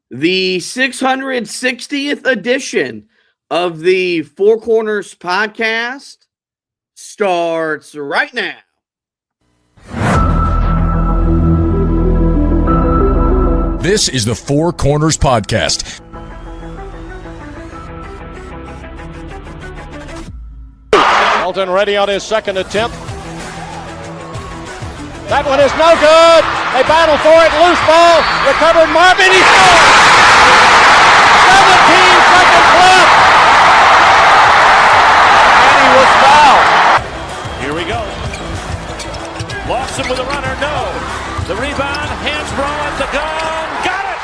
The 660th edition of the Four Corners podcast starts right now. This is the Four Corners podcast. Elton ready on his second attempt. That one is no good. They battle for it. Loose ball. Recovered Marvin. He scores. 17 seconds left. And he was fouled. Here we go. Lawson with a runner. No. The rebound. Hansbrough at the gun. Got it.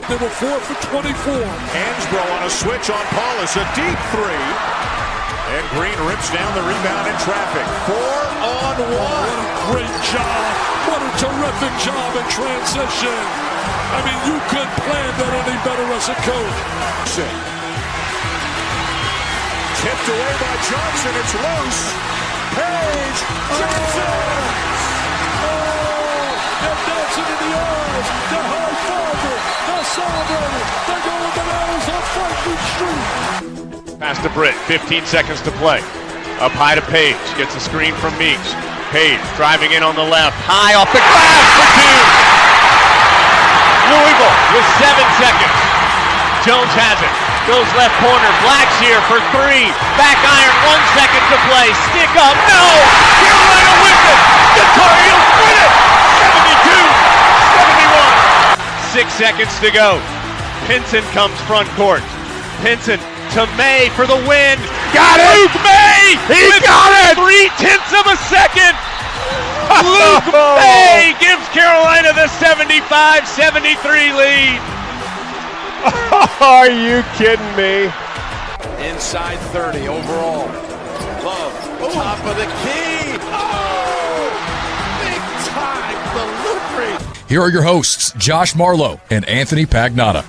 They were 4 for 24. Hansbrough on a switch on Paulus. A deep three. And Green rips down the rebound in traffic. 4-on-1. What a great job. What a terrific job in transition. I mean, you couldn't plan that any better as a coach. Tipped away by Johnson. It's loose. Page. Johnson. Oh, they're dancing in the aisles. They're high-fiving. They're celebrating. They're going bananas on Franklin Street. Pass to Britt, 15 seconds to play. Up high to Page, gets a screen from Meeks. Page driving in on the left, high off the glass for two. Louisville with 7 seconds. Jones has it, goes left corner, Black's here for three. Back iron, 1 second to play, stick up, no! Carolina wins it! The Tar Heels win it! 72-71. 6 seconds to go. Pinson comes front court. Pinson to May for the win. Got it! Luke May! He got it! 0.3 of a second! Luke May gives Carolina the 75-73 lead. Are you kidding me? Inside 30 overall. Love, top of the key. Oh! Big time delivery. Here are your hosts, Josh Marlowe and Anthony Pagnotta.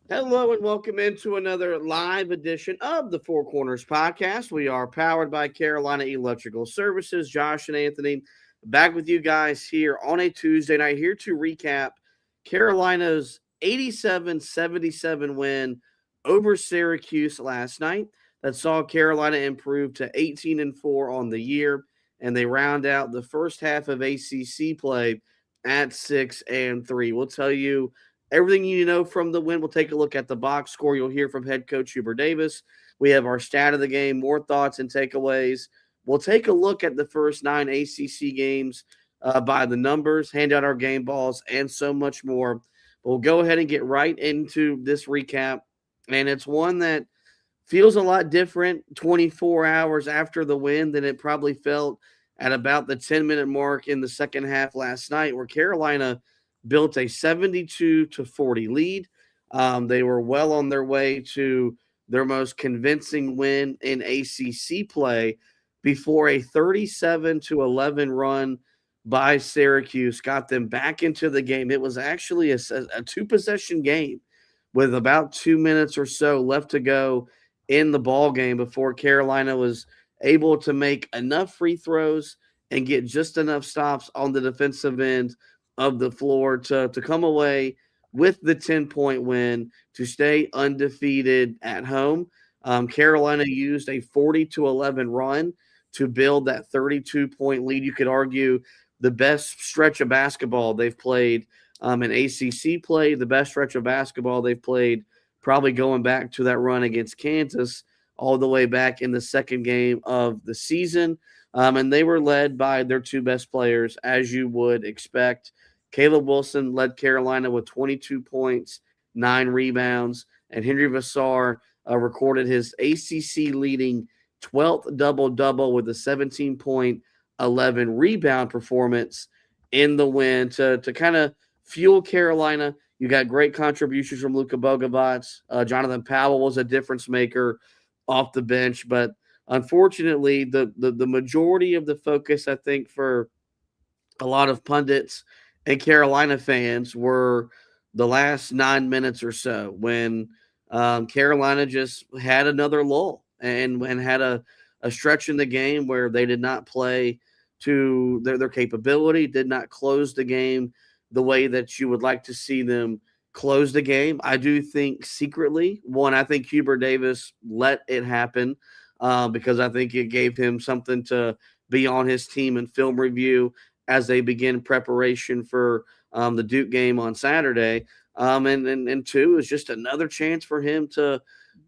Hello and welcome into another live edition of the Four Corners podcast. We are powered by Carolina Electrical Services. Josh and Anthony back with you guys here on a Tuesday night, here to recap Carolina's 87-77 win over Syracuse last night that saw Carolina improve to 18-4 on the year, and they round out the first half of ACC play at 6-3. We'll tell you everything you need to know from the win. We'll take a look at the box score. You'll hear from head coach Hubert Davis. We have our stat of the game, more thoughts and takeaways. We'll take a look at the first 9 ACC games by the numbers, hand out our game balls, and so much more. We'll go ahead and get right into this recap, and it's one that feels a lot different 24 hours after the win than it probably felt at about the 10-minute mark in the second half last night, where Carolina built a 72-40 lead. They were well on their way to their most convincing win in ACC play before a 37-11 run by Syracuse got them back into the game. It was actually a two-possession game with about 2 minutes or so left to go in the ball game before Carolina was able to make enough free throws and get just enough stops on the defensive end of the floor to come away with the 10-point win to stay undefeated at home. Carolina used a 40-11 run to build that 32-point lead. You could argue the best stretch of basketball they've played in ACC play, the best stretch of basketball they've played probably going back to that run against Kansas all the way back in the second game of the season. And they were led by their two best players, as you would expect. Caleb Wilson led Carolina with 22 points, 9 rebounds, and Henry Vassar recorded his ACC-leading 12th double-double with a 17-point, 11 rebound performance in the win to kind of fuel Carolina. You got great contributions from Luka Bogovac. Jonathan Powell was a difference maker off the bench, but unfortunately, the majority of the focus, I think, for a lot of pundits and Carolina fans were the last 9 minutes or so when Carolina just had another lull and had a a stretch in the game where they did not play to their capability, did not close the game the way that you would like to see them close the game. I do think secretly, I think Hubert Davis let it happen because I think it gave him something to be on his team in film review as they begin preparation for the Duke game on Saturday. And two is just another chance for him to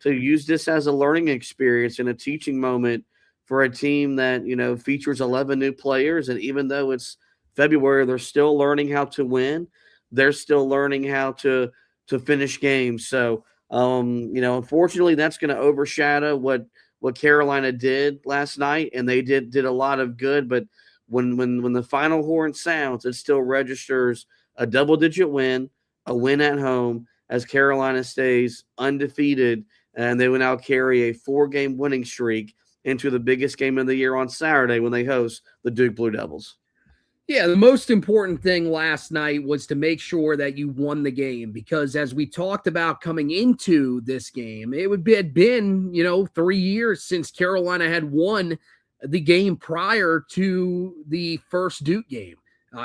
use this as a learning experience and a teaching moment for a team that, features 11 new players. And even though it's February, they're still learning how to win. They're still learning how to finish games. So, unfortunately, that's going to overshadow what Carolina did last night, and they did a lot of good. But when the final horn sounds, it still registers a double-digit win, a win at home, as Carolina stays undefeated, and they will now carry a 4-game winning streak into the biggest game of the year on Saturday when they host the Duke Blue Devils. Yeah, the most important thing last night was to make sure that you won the game, because as we talked about coming into this game, it had been, 3 years since Carolina had won the game prior to the first Duke game.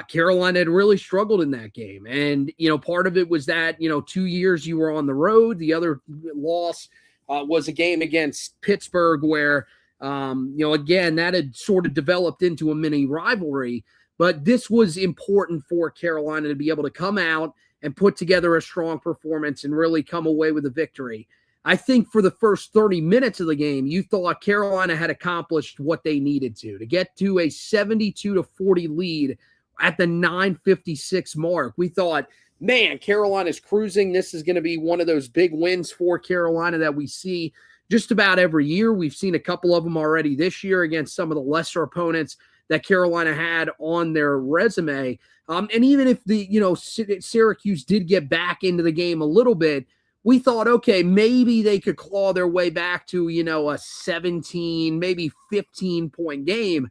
Carolina had really struggled in that game. And, part of it was that, 2 years you were on the road. The other loss was a game against Pittsburgh where, again, that had sort of developed into a mini rivalry. But this was important for Carolina to be able to come out and put together a strong performance and really come away with a victory. I think for the first 30 minutes of the game, you thought Carolina had accomplished what they needed to get to a 72-40 lead at the 9:56 mark. We thought, man, Carolina's cruising. This is going to be one of those big wins for Carolina that we see just about every year. We've seen a couple of them already this year against some of the lesser opponents that Carolina had on their resume. And even if Syracuse did get back into the game a little bit, we thought, okay, maybe they could claw their way back to, a 17, maybe 15-point game.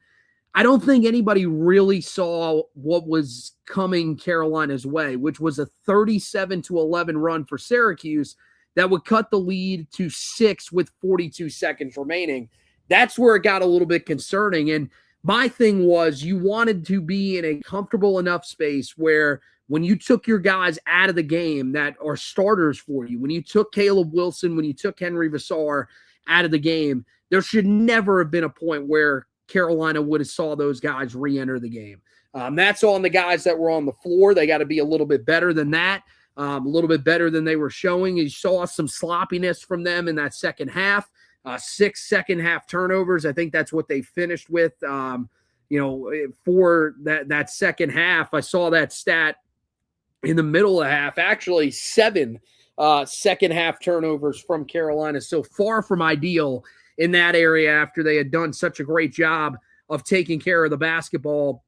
I don't think anybody really saw what was coming Carolina's way, which was a 37-11 run for Syracuse that would cut the lead to 6 with 42 seconds remaining. That's where it got a little bit concerning. And my thing was, you wanted to be in a comfortable enough space where when you took your guys out of the game that are starters for you, when you took Caleb Wilson, when you took Henry Vassar out of the game, there should never have been a point where Carolina would have saw those guys re-enter the game. That's on the guys that were on the floor. They got to be a little bit better than that, a little bit better than they were showing. You saw some sloppiness from them in that second half. 6 second-half turnovers. I think that's what they finished with, for that second half. I saw that stat in the middle of the half. Actually, 7 second-half turnovers from Carolina. So far from ideal in that area after they had done such a great job of taking care of the basketball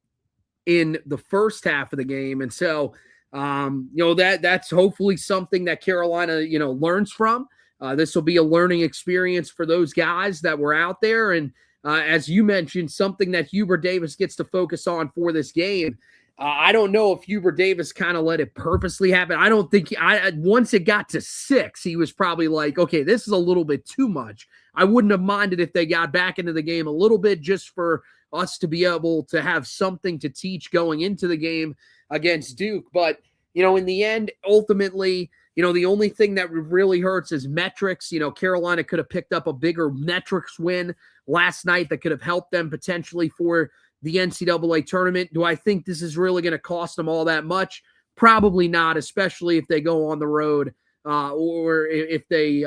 in the first half of the game. And so, that's hopefully something that Carolina, learns from. This will be a learning experience for those guys that were out there. And as you mentioned, something that Hubert Davis gets to focus on for this game. I don't know if Hubert Davis kind of let it purposely happen. I don't think once it got to 6, he was probably like, okay, this is a little bit too much. I wouldn't have minded if they got back into the game a little bit just for us to be able to have something to teach going into the game against Duke. But, in the end, ultimately, the only thing that really hurts is metrics. Carolina could have picked up a bigger metrics win last night that could have helped them potentially for the NCAA tournament. Do I think this is really going to cost them all that much? Probably not, especially if they go on the road or if they,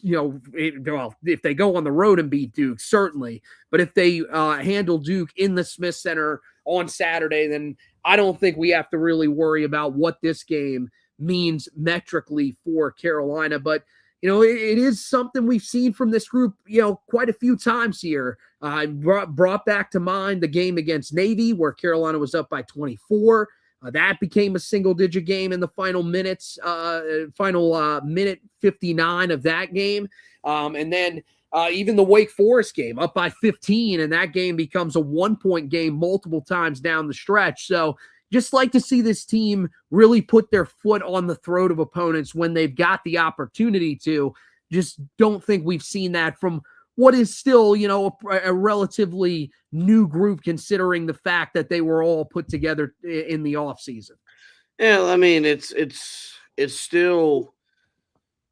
if they go on the road and beat Duke, certainly. But if they handle Duke in the Smith Center on Saturday, then I don't think we have to really worry about what this game means metrically for Carolina. But, it is something we've seen from this group, quite a few times here. I brought back to mind the game against Navy where Carolina was up by 24. That became a single-digit game in the final minute 59 of that game. And then even the Wake Forest game, up by 15, and that game becomes a 1-point game multiple times down the stretch. So just like to see this team really put their foot on the throat of opponents when they've got the opportunity to. Just don't think we've seen that from what is still, a relatively new group considering the fact that they were all put together in the offseason. Yeah, I mean, it's still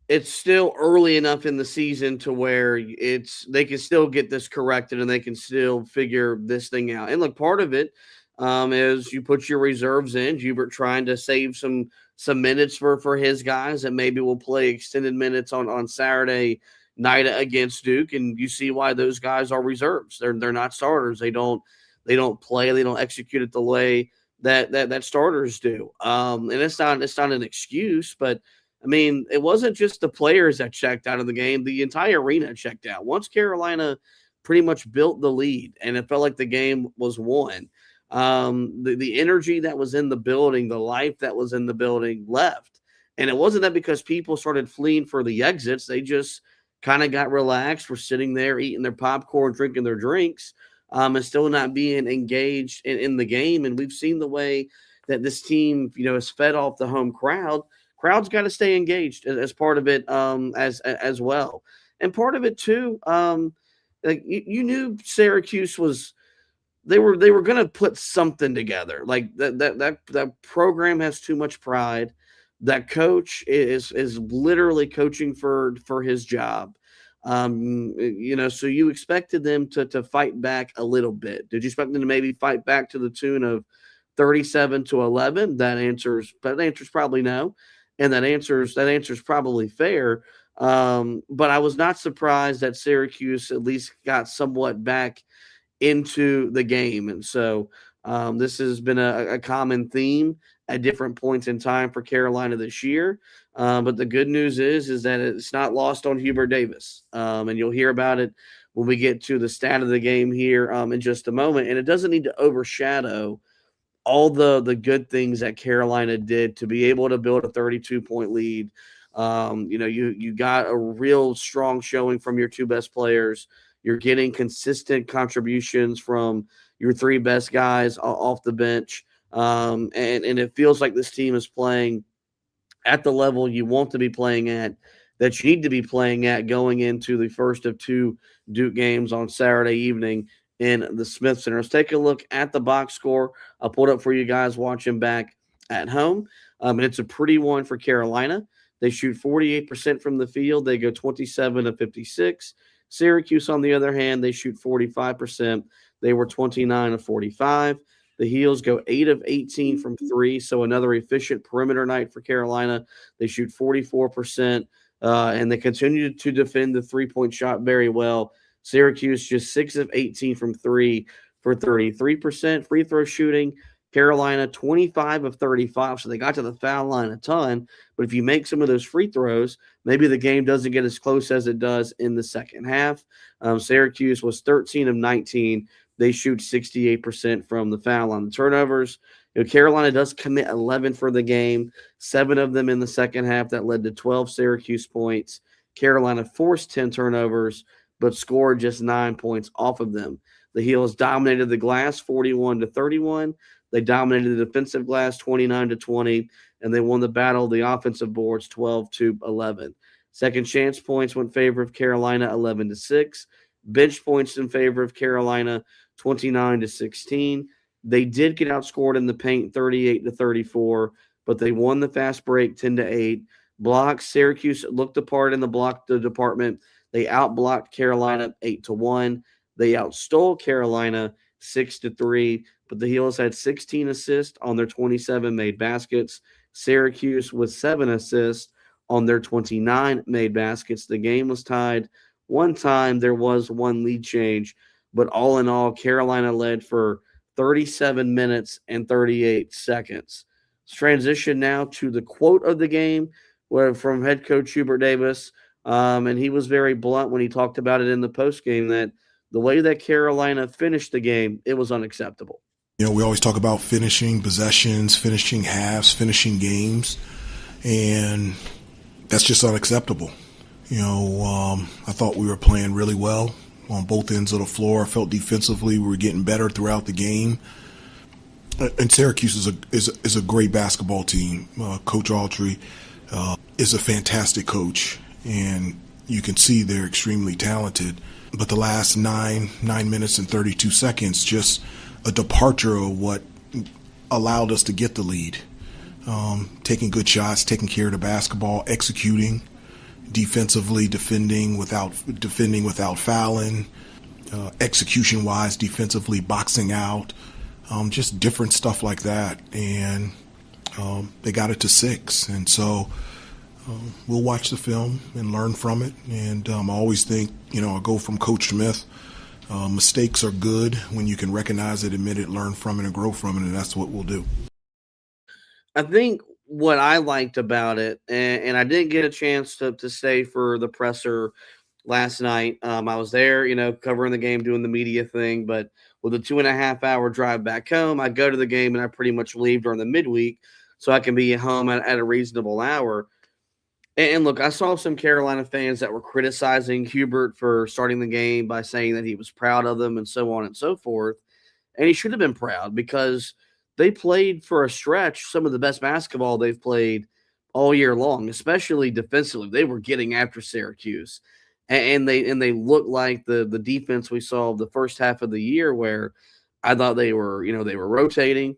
early enough in the season to where they can still get this corrected and they can still figure this thing out. And look, part of it is you put your reserves in. Hubert trying to save some minutes for his guys that maybe will play extended minutes on Saturday night against Duke, and you see why those guys are reserves. They're not starters. They don't play. They don't execute it the way that starters do. And it's not an excuse, but I mean, it wasn't just the players that checked out of the game. The entire arena checked out. Once Carolina pretty much built the lead and it felt like the game was won, the energy that was in the building, the life that was in the building left. And it wasn't that because people started fleeing for the exits. They just kind of got relaxed, were sitting there eating their popcorn, drinking their drinks, and still not being engaged in the game. And we've seen the way that this team, is fed off the home crowd. Crowd's got to stay engaged as part of it, as well. And part of it too, like you knew Syracuse was, they were going to put something together. Like that program has too much pride. That coach is literally coaching for his job. So you expected them to fight back a little bit. Did you expect them to maybe fight back to the tune of 37-11? That answer's probably no. And that answer's probably fair. But I was not surprised that Syracuse at least got somewhat back into the game. And so this has been a common theme at different points in time for Carolina this year. But the good news is that it's not lost on Hubert Davis. And you'll hear about it when we get to the stat of the game here in just a moment. And it doesn't need to overshadow all the good things that Carolina did to be able to build a 32-point lead. You got a real strong showing from your two best players. You're getting consistent contributions from your three best guys off the bench. And it feels like this team is playing at the level you want to be playing at, that you need to be playing at going into the first of two Duke games on Saturday evening in the Smith Center. Let's take a look at the box score. I'll pull it up for you guys watching back at home. And it's a pretty one for Carolina. They shoot 48% from the field. They go 27-56. Syracuse, on the other hand, they shoot 45%. They were 29-45. The Heels go 8 of 18 from three, so another efficient perimeter night for Carolina. They shoot 44%, and they continue to defend the three-point shot very well. Syracuse just 6 of 18 from three for 33% free throw shooting. Carolina 25 of 35, so they got to the foul line a ton. But if you make some of those free throws, maybe the game doesn't get as close as it does in the second half. Syracuse was 13 of 19. They shoot 68% from the foul line. The turnovers, Carolina does commit 11 for the game, 7 of them in the second half. That led to 12 Syracuse points. Carolina forced 10 turnovers, but scored just 9 points off of them. The Heels dominated the glass 41-31. They dominated the defensive glass 29-20, and they won the battle of the offensive boards 12-11. Second chance points went in favor of Carolina 11-6. Bench points in favor of Carolina 29-16. They did get outscored in the paint 38-34, but they won the fast break 10-8. Blocks, Syracuse looked the part in the block department. They outblocked Carolina 8-1. They outstole Carolina 6-3, but the Heels had 16 assists on their 27 made baskets. Syracuse with 7 assists on their 29 made baskets. The game was tied. One time there was one lead change, but all in all, Carolina led for 37 minutes and 38 seconds. Let's transition now to the quote of the game from head coach Hubert Davis. And he was very blunt when he talked about it in the postgame that the way that Carolina finished the game, it was unacceptable. We always talk about finishing possessions, finishing halves, finishing games, and that's just unacceptable. I thought we were playing really well on both ends of the floor. I felt defensively we were getting better throughout the game. And Syracuse is a great basketball team. Coach Autry is a fantastic coach, and you can see they're extremely talented. But the last 9 minutes and 32 seconds, just a departure of what allowed us to get the lead. Taking good shots, taking care of the basketball, executing defensively, defending without fouling, execution-wise, defensively boxing out, just different stuff like that. And they got it to 6. And so we'll watch the film and learn from it. And I always think, I go from Coach Smith, mistakes are good when you can recognize it, admit it, learn from it, and grow from it, and that's what we'll do. I think what I liked about it, and I didn't get a chance to stay for the presser last night. I was there, covering the game, doing the media thing, but with a 2.5-hour drive back home, I go to the game and I pretty much leave during the midweek so I can be at home at a reasonable hour. And look, I saw some Carolina fans that were criticizing Hubert for starting the game by saying that he was proud of them and so on and so forth. And he should have been proud because they played for a stretch some of the best basketball they've played all year long, especially defensively. They were getting after Syracuse. And they looked like the defense we saw the first half of the year, where I thought they were rotating.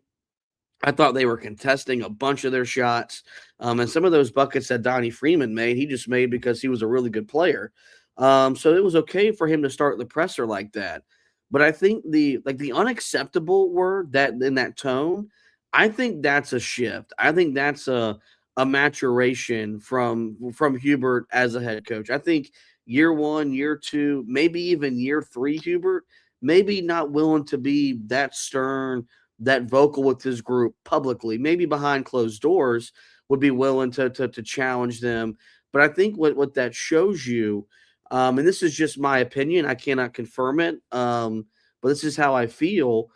I thought they were contesting a bunch of their shots. And some of those buckets that Donnie Freeman made, he just made because he was a really good player. So it was okay for him to start the presser like that. But I think the unacceptable word that in that tone, I think that's a shift. I think that's a maturation from Hubert as a head coach. I think year 1, year 2, maybe even year 3, Hubert, maybe not willing to be that stern, that vocal with his group publicly, maybe behind closed doors would be willing to challenge them. But I think what that shows you, and this is just my opinion, I cannot confirm it, but this is how I feel.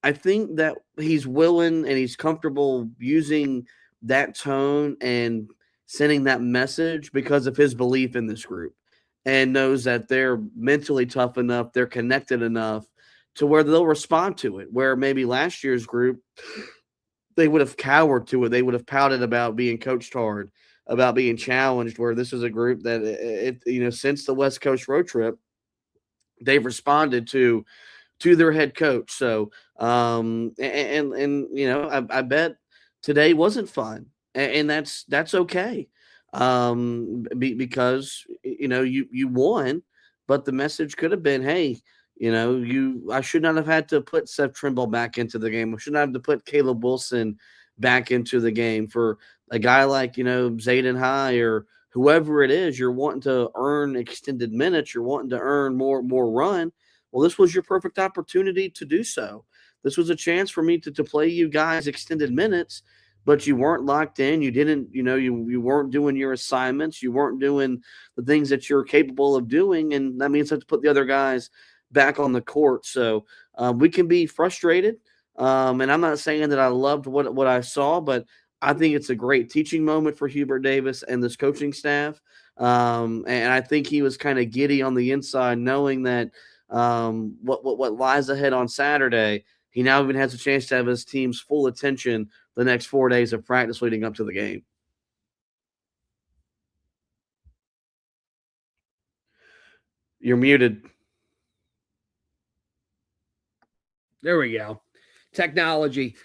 I think that he's willing and he's comfortable using that tone and sending that message because of his belief in this group, and knows that they're mentally tough enough, they're connected enough to where they'll respond to it, where maybe last year's group, they would have cowered to it. They would have pouted about being coached hard, about being challenged, where this is a group that, since the West Coast road trip, they've responded to their head coach. So, I bet today wasn't fun, and that's okay, because, you won, but the message could have been, hey, I should not have had to put Seth Trimble back into the game. I should not have to put Caleb Wilson back into the game. For a guy like, Zayden High or whoever it is, you're wanting to earn extended minutes. You're wanting to earn more run. Well, this was your perfect opportunity to do so. This was a chance for me to play you guys extended minutes, but you weren't locked in. You didn't, you weren't doing your assignments. You weren't doing the things that you're capable of doing. And that means I have to put the other guys back on the court. So we can be frustrated. And I'm not saying that I loved what I saw, but I think it's a great teaching moment for Hubert Davis and this coaching staff. And I think he was kind of giddy on the inside, knowing that what lies ahead on Saturday. He now even has a chance to have his team's full attention the next 4 days of practice leading up to the game. You're muted. There we go. Technology.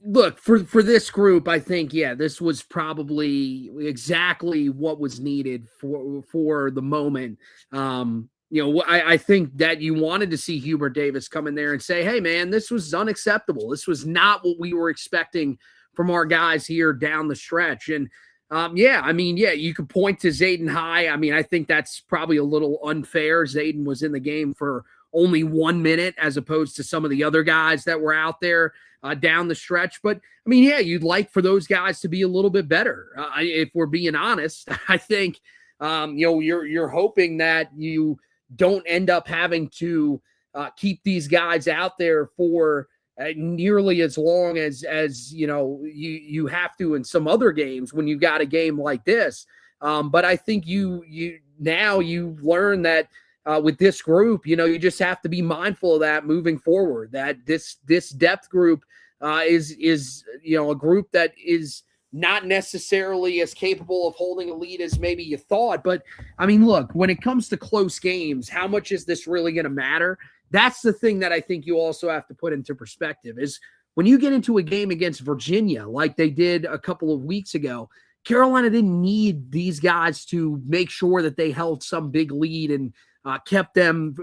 Look, for this group, I think, this was probably exactly what was needed for the moment. I think that you wanted to see Hubert Davis come in there and say, hey, man, this was unacceptable. This was not what we were expecting from our guys here down the stretch. And you could point to Zayden High. I mean, I think that's probably a little unfair. Zayden was in the game for only 1 minute as opposed to some of the other guys that were out there down the stretch. But I mean, you'd like for those guys to be a little bit better. If we're being honest, I think, you're hoping that you don't end up having to keep these guys out there for nearly as long as you have to in some other games when you got a game like this. But I think you learn that with this group, you just have to be mindful of that moving forward, that this depth group is a group that is not necessarily as capable of holding a lead as maybe you thought. But I mean, look, when it comes to close games, how much is this really going to matter? That's the thing that I think you also have to put into perspective is when you get into a game against Virginia, like they did a couple of weeks ago, Carolina didn't need these guys to make sure that they held some big lead and kept them,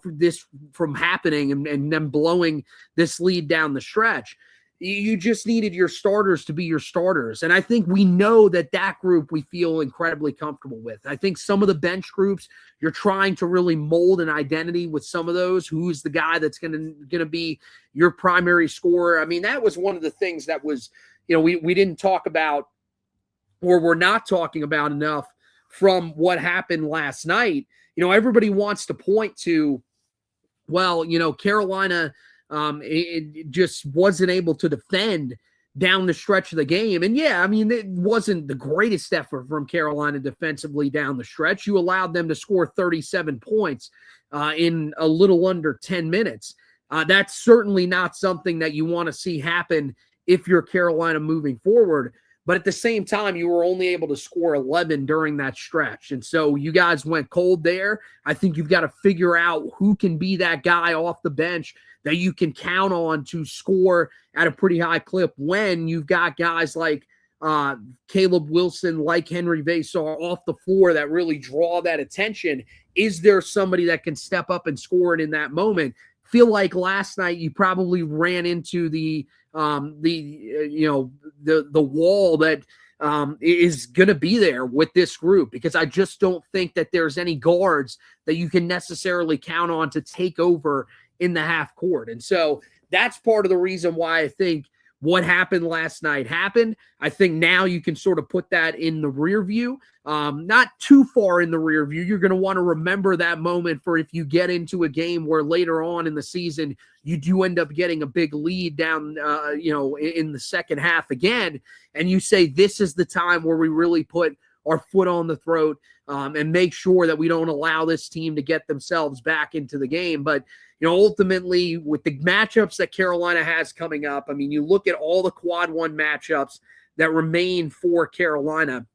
this from happening and them blowing this lead down the stretch. You just needed your starters to be your starters. And I think we know that group we feel incredibly comfortable with. I think some of the bench groups, you're trying to really mold an identity with some of those. Who's the guy that's going to be your primary scorer? I mean, that was one of the things that was, we didn't talk about, or we're not talking about enough from what happened last night. Everybody wants to point to, well, Carolina it just wasn't able to defend down the stretch of the game. And yeah, I mean, it wasn't the greatest effort from Carolina defensively down the stretch. You allowed them to score 37 points in a little under 10 minutes. That's certainly not something that you want to see happen if you're Carolina moving forward. But at the same time, you were only able to score 11 during that stretch. And so you guys went cold there. I think you've got to figure out who can be that guy off the bench that you can count on to score at a pretty high clip when you've got guys like Caleb Wilson, like Henry Vasar off the floor that really draw that attention. Is there somebody that can step up and score it in that moment? Feel like last night you probably ran into the wall that is going to be there with this group, because I just don't think that there's any guards that you can necessarily count on to take over in the half court. And so that's part of the reason why I think what happened last night happened. I think now you can sort of put that in the rear view, not too far in the rear view. You're going to want to remember that moment for if you get into a game where later on in the season, you do end up getting a big lead down, in the second half again. And you say, this is the time where we really put our foot on the throat and make sure that we don't allow this team to get themselves back into the game. But ultimately, with the matchups that Carolina has coming up, I mean, you look at all the quad one matchups that remain for Carolina.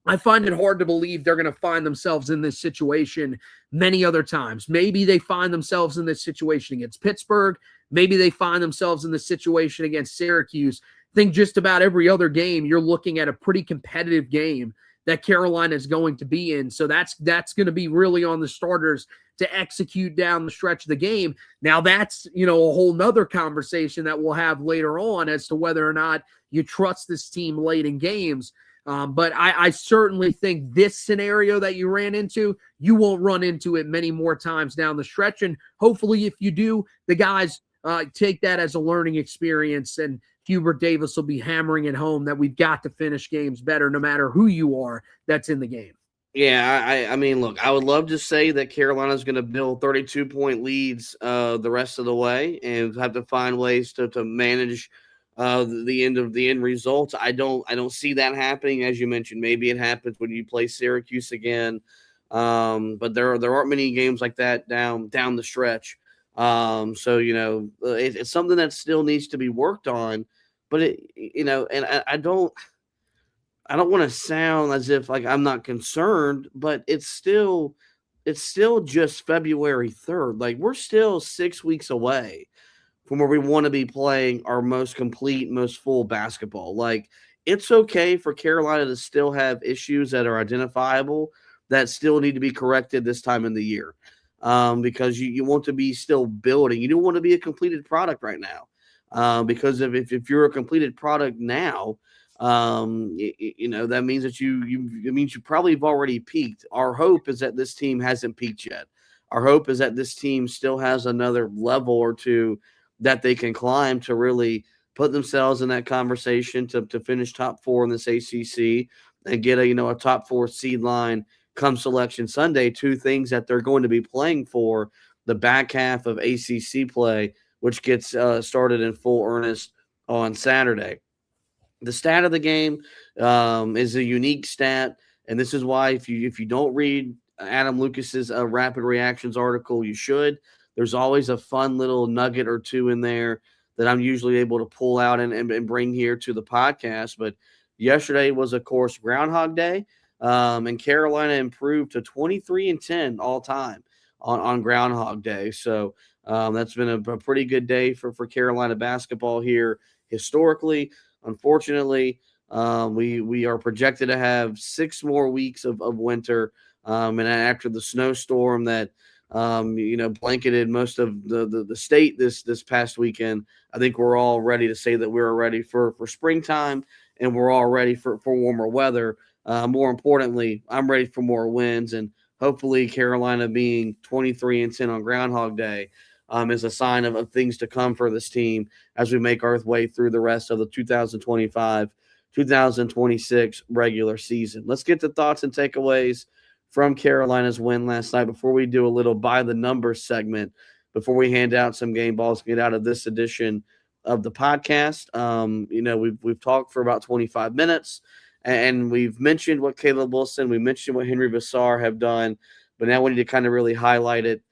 I find it hard to believe they're going to find themselves in this situation many other times. Maybe they find themselves in this situation against Pittsburgh. Maybe they find themselves in this situation against Syracuse. I think just about every other game, you're looking at a pretty competitive game that Carolina is going to be in. So that's going to be really on the starters to execute down the stretch of the game. Now that's, a whole nother conversation that we'll have later on as to whether or not you trust this team late in games. But I certainly think this scenario that you ran into, you won't run into it many more times down the stretch. And hopefully if you do, the guys take that as a learning experience, and Hubert Davis will be hammering it home that we've got to finish games better no matter who you are that's in the game. Yeah, I mean, look, I would love to say that Carolina's going to build 32-point leads the rest of the way and have to find ways to manage the end results. I don't see that happening. As you mentioned, maybe it happens when you play Syracuse again, but there aren't many games like that down the stretch. So it's something that still needs to be worked on. But and I don't want to sound as if like I'm not concerned, but it's still just February 3rd. Like, we're still 6 weeks away from where we want to be playing our most complete, most full basketball. Like, it's okay for Carolina to still have issues that are identifiable that still need to be corrected this time in the year. Because you want to be still building. You don't want to be a completed product right now. Because if you're a completed product now, that means that you probably have already peaked. Our hope is that this team hasn't peaked yet. Our hope is that this team still has another level or two that they can climb to really put themselves in that conversation to finish top 4 in this ACC and get a top 4 seed line come Selection Sunday. Two things that they're going to be playing for the back half of ACC play, which gets started in full earnest on Saturday. The stat of the game is a unique stat, and this is why if you don't read Adam Lucas's Rapid Reactions article, you should. There's always a fun little nugget or two in there that I'm usually able to pull out and bring here to the podcast. But Yesterday was, of course, Groundhog Day, and Carolina improved to 23-10 all time on Groundhog Day. So that's been a pretty good day for Carolina basketball here historically. Unfortunately, we are projected to have 6 more weeks of winter, and after the snowstorm that blanketed most of the state this past weekend, I think we're all ready to say that we're ready for springtime, and we're all ready for warmer weather. More importantly, I'm ready for more wins, and hopefully Carolina being 23-10 on Groundhog Day is a sign of things to come for this team as we make our way through the rest of the 2025-2026 regular season. Let's get the thoughts and takeaways from Carolina's win last night before we do a little by the numbers segment, before we hand out some game balls, get out of this edition of the podcast. We've talked for about 25 minutes, and we've mentioned what Caleb Wilson, we mentioned what Henry Vassar have done, but now we need to kind of really highlight it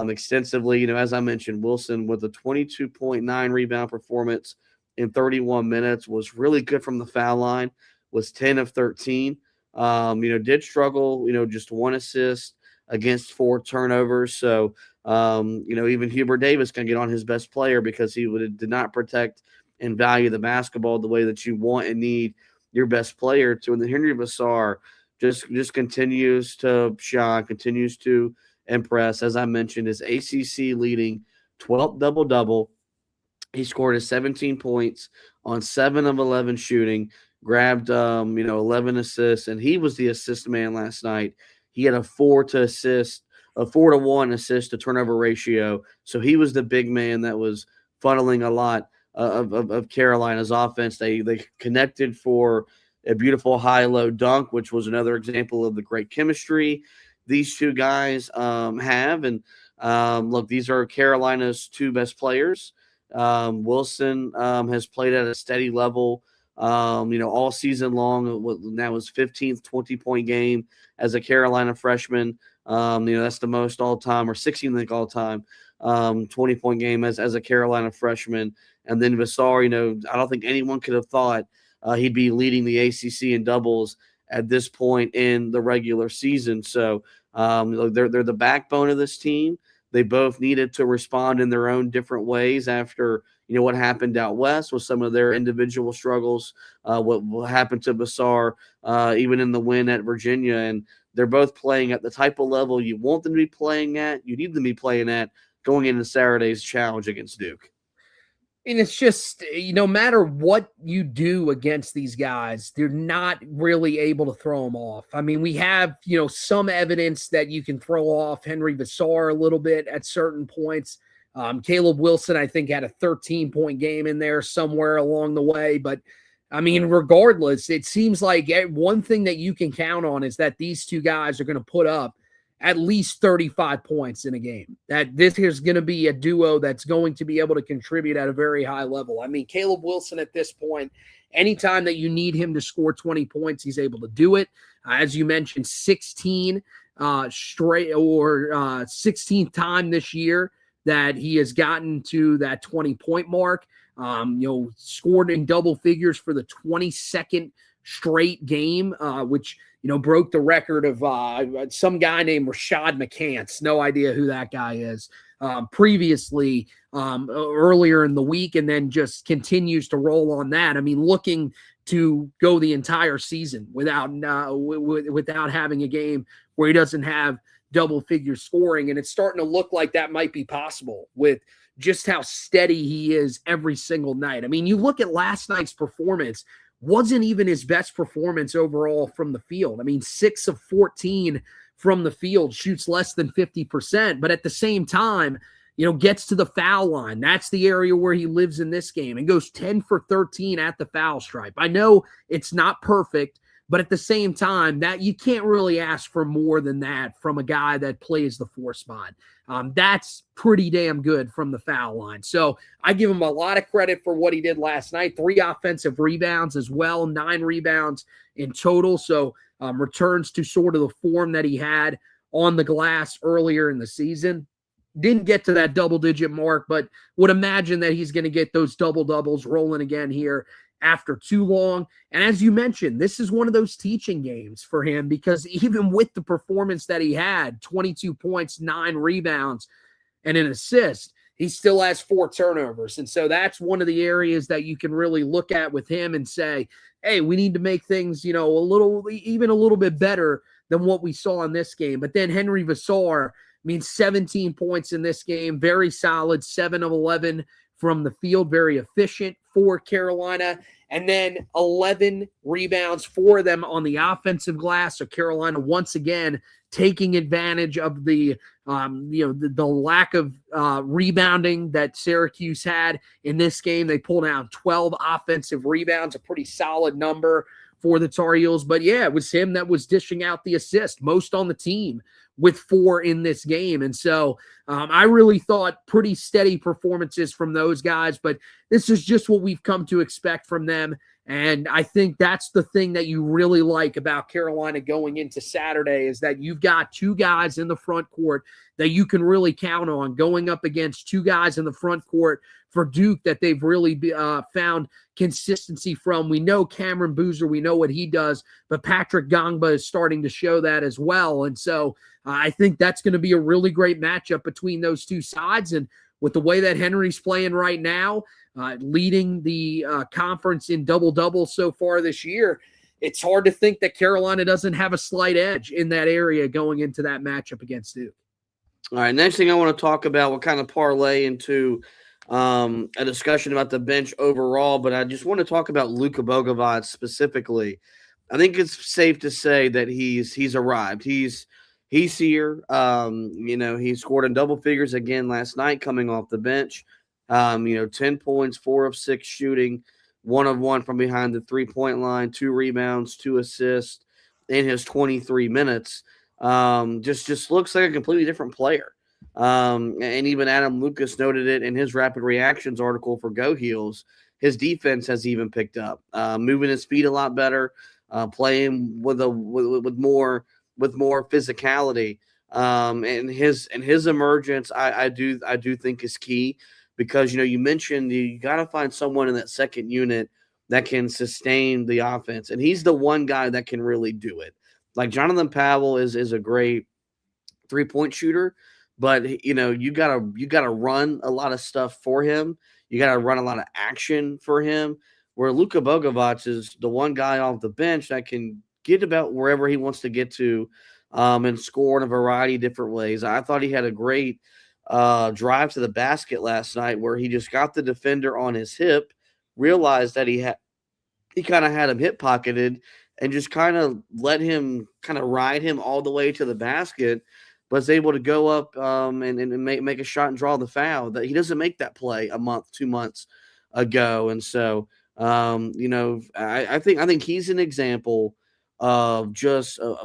extensively. As I mentioned, Wilson with a 22.9 rebound performance in 31 minutes was really good from the foul line, was 10 of 13. Did struggle, just 1 assist against 4 turnovers. So, even Hubert Davis can get on his best player because he did not protect and value the basketball the way that you want and need your best player to. And then Henry Vassar just continues to shine, continues to impress. As I mentioned, his ACC leading 12th double-double. He scored his 17 points on 7 of 11 shooting, grabbed 11 assists, and he was the assist man last night. He had a 4-to-1 assist to turnover ratio. So he was the big man that was funneling a lot of Carolina's offense. They connected for a beautiful high-low dunk, which was another example of the great chemistry these two guys have. And look, these are Carolina's 2 best players. Wilson has played at a steady level all season long. That was 15th 20-point game as a Carolina freshman. That's the most all-time, or 16th, I think, all-time 20-point game as a Carolina freshman. And then Vassar, I don't think anyone could have thought he'd be leading the ACC in doubles at this point in the regular season. So they're the backbone of this team. They both needed to respond in their own different ways after, what happened out west with some of their individual struggles, what happened to Vassar, even in the win at Virginia. And they're both playing at the type of level you want them to be playing at, you need them to be playing at going into Saturday's challenge against Duke. And it's just, no matter what you do against these guys, they're not really able to throw them off. I mean, we have, some evidence that you can throw off Henry Vassar a little bit at certain points. Caleb Wilson, I think, had a 13-point game in there somewhere along the way. But, I mean, regardless, it seems like one thing that you can count on is that these two guys are going to put up at least 35 points in a game. That this is going to be a duo that's going to be able to contribute at a very high level. I mean, Caleb Wilson at this point, anytime that you need him to score 20 points, he's able to do it. As you mentioned, 16 straight, or 16th time this year that he has gotten to that 20-point mark. Scored in double figures for the 22nd straight game, which broke the record of some guy named Rashad McCants. No idea who that guy is. Previously, earlier in the week, and then just continues to roll on that. I mean, looking to go the entire season without having a game where he doesn't have double-figure scoring, and it's starting to look like that might be possible with just how steady he is every single night. I mean, you look at last night's performance, wasn't even his best performance overall from the field. I mean, 6 of 14 from the field, shoots less than 50%, but at the same time, gets to the foul line. That's the area where he lives in this game, and goes 10 for 13 at the foul stripe. I know it's not perfect, but at the same time, that you can't really ask for more than that from a guy that plays the 4 spot. That's pretty damn good from the foul line. So I give him a lot of credit for what he did last night. 3 offensive rebounds as well, 9 rebounds in total. So returns to sort of the form that he had on the glass earlier in the season. Didn't get to that double-digit mark, but would imagine that he's going to get those double-doubles rolling again here after too long. And as you mentioned, this is one of those teaching games for him, because even with the performance that he had, 22 points, 9 rebounds, and an assist, he still has 4 turnovers. And so that's one of the areas that you can really look at with him and say, hey, we need to make things, a little bit better than what we saw in this game. But then Henry Vassar, 17 points in this game, very solid, 7 of 11 from the field, very efficient for Carolina. And then 11 rebounds for them on the offensive glass. So Carolina once again taking advantage of the lack of rebounding that Syracuse had in this game. They pulled out 12 offensive rebounds, a pretty solid number for the Tar Heels. But yeah, it was him that was dishing out the assist, most on the team, with 4 in this game. And so I really thought pretty steady performances from those guys, but this is just what we've come to expect from them. And I think that's the thing that you really like about Carolina going into Saturday, is that you've got 2 guys in the front court that you can really count on, going up against 2 guys in the front court for Duke that they've really found consistency from. We know Cameron Boozer, we know what he does, but Patrick Gongba is starting to show that as well. And so I think that's going to be a really great matchup between those 2 sides. And with the way that Henry's playing right now, leading the conference in double-double so far this year, it's hard to think that Carolina doesn't have a slight edge in that area going into that matchup against Duke. All right, next thing I want to talk about, we'll kind of parlay into a discussion about the bench overall, but I just want to talk about Luka Bogovac specifically. I think it's safe to say that he's arrived. He's here. He scored in double figures again last night coming off the bench. 10 points, 4 of 6 shooting, 1 of 1 from behind the 3-point line, 2 rebounds, 2 assists in his 23 minutes. Just looks like a completely different player. And even Adam Lucas noted it in his rapid reactions article for Go Heels. His defense has even picked up, moving his feet a lot better, playing with more physicality. And his emergence, I do think is key, because you mentioned you got to find someone in that second unit that can sustain the offense, and he's the one guy that can really do it. Like Jonathan Powell is a great 3-point shooter, but you gotta run a lot of stuff for him. You gotta run a lot of action for him. Where Luka Bogovac is the one guy off the bench that can get about wherever he wants to get to, and score in a variety of different ways. I thought he had a great drive to the basket last night, where he just got the defender on his hip, realized that he kind of had him hip pocketed, and just kind of let him kind of ride him all the way to the basket, but was able to go up and make a shot and draw the foul. That he doesn't make that play a month, 2 months ago. And so I think he's an example of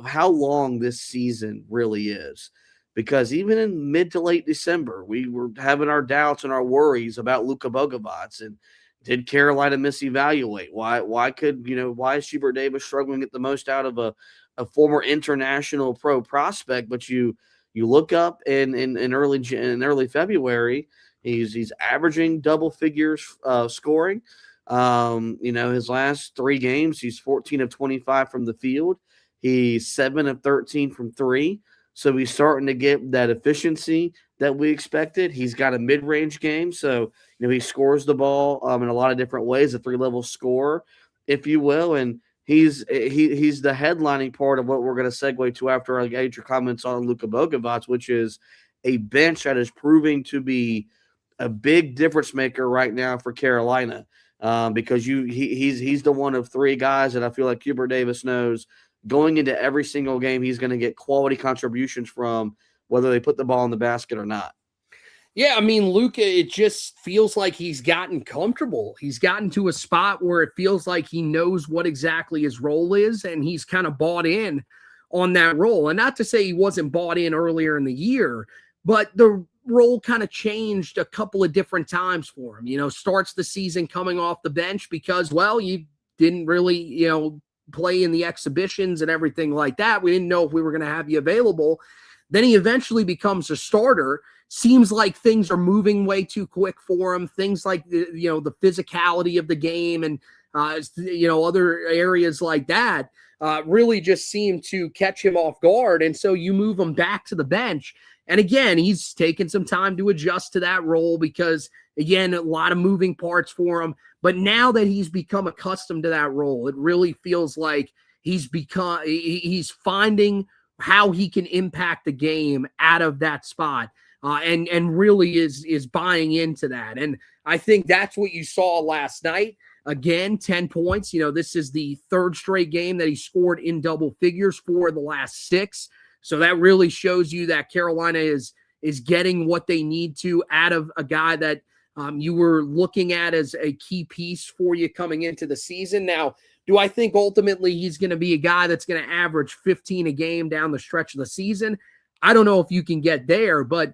how long this season really is. Because even in mid to late December, we were having our doubts and our worries about Luka Bogovac, and did Carolina misevaluate? Why is Hubert Davis struggling at the most out of a former international pro prospect? But you look up in early February, he's averaging double figures scoring. His last 3 games, he's 14 of 25 from the field. He's 7 of 13 from 3. So he's starting to get that efficiency that we expected. He's got a mid-range game, so he scores the ball in a lot of different ways, a 3-level scorer, if you will. And he's the headlining part of what we're going to segue to after I get your comments on Luka Bogovac, which is a bench that is proving to be a big difference maker right now for Carolina, because he's the one of 3 guys that I feel like Hubert Davis knows going into every single game he's going to get quality contributions from, whether they put the ball in the basket or not. Yeah, Luka, it just feels like he's gotten comfortable. He's gotten to a spot where it feels like he knows what exactly his role is, and he's kind of bought in on that role. And not to say he wasn't bought in earlier in the year, but the role kind of changed a couple of different times for him. Starts the season coming off the bench because, you didn't really, play in the exhibitions and everything like that. We didn't know if we were going to have you available. Then he eventually becomes a starter. Seems like things are moving way too quick for him. Things like the physicality of the game and other areas like that really just seem to catch him off guard. And so you move him back to the bench. And again, he's taken some time to adjust to that role because, again, a lot of moving parts for him. But now that he's become accustomed to that role, it really feels like he's finding how he can impact the game out of that spot. And really is buying into that. And I think that's what you saw last night. Again, 10 points. This is the third straight game that he scored in double figures for the last 6. So that really shows you that Carolina is getting what they need to out of a guy that you were looking at as a key piece for you coming into the season. Now, do I think ultimately he's going to be a guy that's going to average 15 a game down the stretch of the season? I don't know if you can get there, but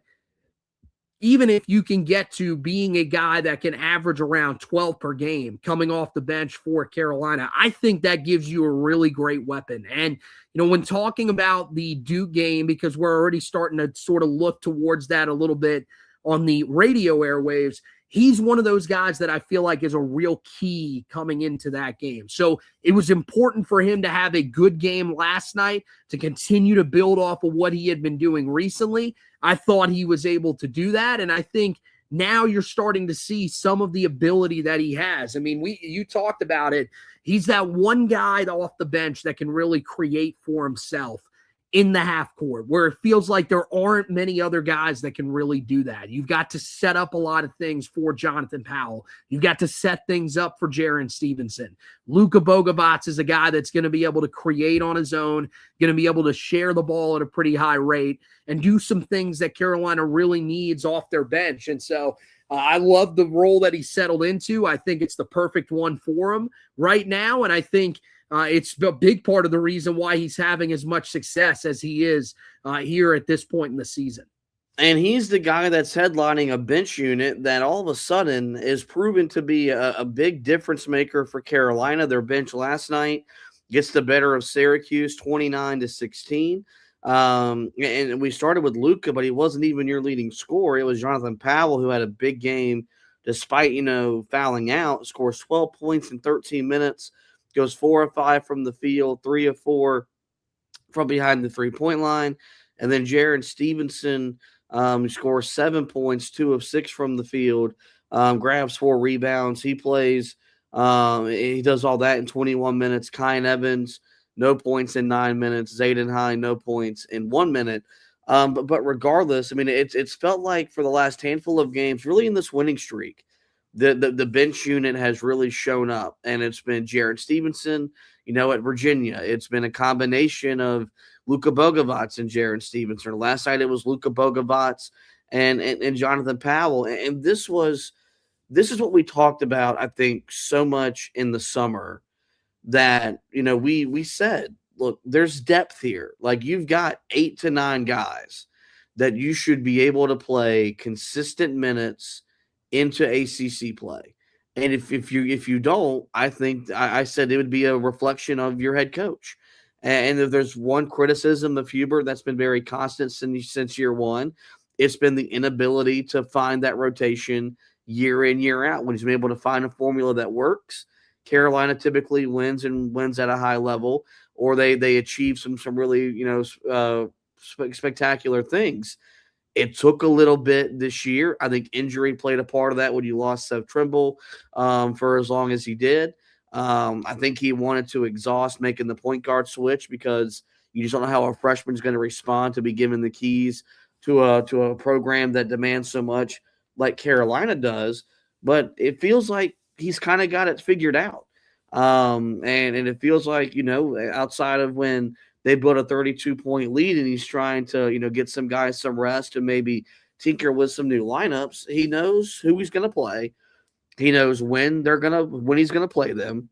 even if you can get to being a guy that can average around 12 per game coming off the bench for Carolina, I think that gives you a really great weapon. And, when talking about the Duke game, because we're already starting to sort of look towards that a little bit on the radio airwaves, he's one of those guys that I feel like is a real key coming into that game. So it was important for him to have a good game last night to continue to build off of what he had been doing recently. I thought he was able to do that, and I think now you're starting to see some of the ability that he has. I mean, you talked about it. He's that one guy off the bench that can really create for himself in the half court, where it feels like there aren't many other guys that can really do that. You've got to set up a lot of things for Jonathan Powell. You've got to set things up for Jaren Stevenson. Luka Bogovac is a guy that's going to be able to create on his own, going to be able to share the ball at a pretty high rate and do some things that Carolina really needs off their bench. And so I love the role that he settled into. I think it's the perfect one for him right now. And I think it's a big part of the reason why he's having as much success as he is here at this point in the season. And he's the guy that's headlining a bench unit that all of a sudden is proven to be a big difference maker for Carolina. Their bench last night gets the better of Syracuse 29-16. And we started with Luka, but he wasn't even your leading scorer. It was Jonathan Powell who had a big game despite, fouling out, scores 12 points in 13 minutes, goes 4 of 5 from the field, 3 of 4 from behind the three-point line. And then Jaren Stevenson scores 7 points, 2 of 6 from the field, grabs 4 rebounds. He plays, he does all that in 21 minutes. Kyan Evans, no points in 9 minutes. Zayden High, no points in 1 minute. But regardless, I mean, it's felt like for the last handful of games, really in this winning streak, the bench unit has really shown up, and it's been Jaren Stevenson, at Virginia. It's been a combination of Luka Bogovac and Jaren Stevenson. Last night it was Luka Bogovac and Jonathan Powell. And this is what we talked about, I think, so much in the summer that, we said, look, there's depth here. Like, you've got 8 to 9 guys that you should be able to play consistent minutes into ACC play. And if you don't, I think I said it would be a reflection of your head coach. And if there's one criticism of Hubert that's been very constant since year one, it's been the inability to find that rotation year in, year out. When he's been able to find a formula that works, Carolina typically wins at a high level, or they achieve some really spectacular things. It took a little bit this year. I think injury played a part of that when you lost Seth Trimble for as long as he did. I think he wanted to exhaust making the point guard switch because you just don't know how a freshman's going to respond to be given the keys to a program that demands so much like Carolina does. But it feels like he's kind of got it figured out. And it feels like, outside of when they built a 32-point lead and he's trying to, get some guys some rest and maybe tinker with some new lineups, he knows who he's going to play. He knows when he's going to play them.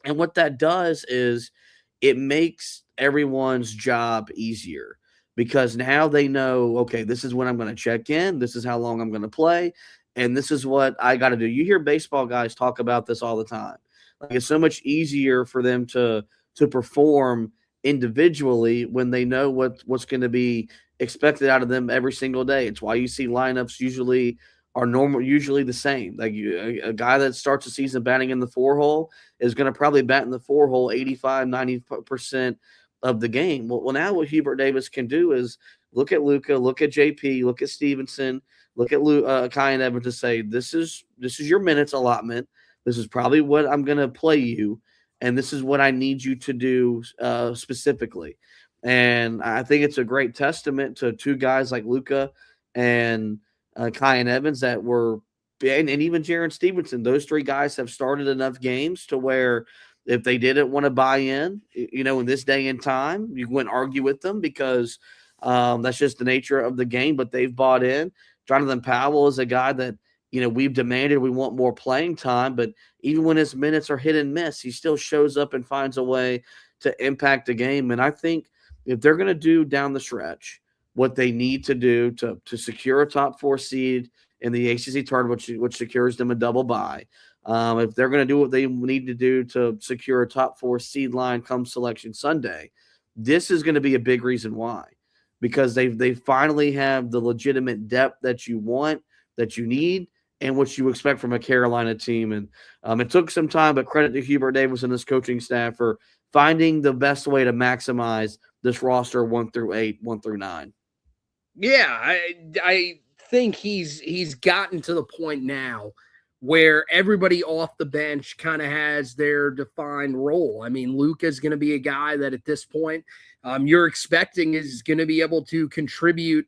And what that does is it makes everyone's job easier because now they know, okay, this is when I'm going to check in. This is how long I'm going to play. And this is what I got to do. You hear baseball guys talk about this all the time. Like, it's so much easier for them to perform individually when they know what's going to be expected out of them every single day. It's why you see lineups usually are usually the same. Like a guy that starts the season batting in the 4-hole is going to probably bat in the 4-hole 85, 90% of the game. Well, now what Hubert Davis can do is look at Luka, look at JP, look at Stevenson, look at Kai and Evans to say, this is your minutes allotment. This is probably what I'm going to play you, and this is what I need you to do specifically. And I think it's a great testament to two guys like Luka and Kai and Evans that were, and even Jaron Stevenson. Those three guys have started enough games to where if they didn't want to buy in, in this day and time, you wouldn't argue with them because that's just the nature of the game, but they've bought in. Jonathan Powell is a guy that, we've demanded we want more playing time, but even when his minutes are hit and miss, he still shows up and finds a way to impact the game. And I think if they're going to do down the stretch what they need to do to secure a top 4 seed in the ACC tournament, which secures them a double bye, if they're going to do what they need to do to secure a top 4 seed line come Selection Sunday, this is going to be a big reason why, because they finally have the legitimate depth that you want, that you need, and what you expect from a Carolina team. And it took some time, but credit to Hubert Davis and his coaching staff for finding the best way to maximize this roster 1 through 8, 1 through 9. Yeah, I think he's gotten to the point now where everybody off the bench kind of has their defined role. I mean, Luka is going to be a guy that at this point you're expecting is going to be able to contribute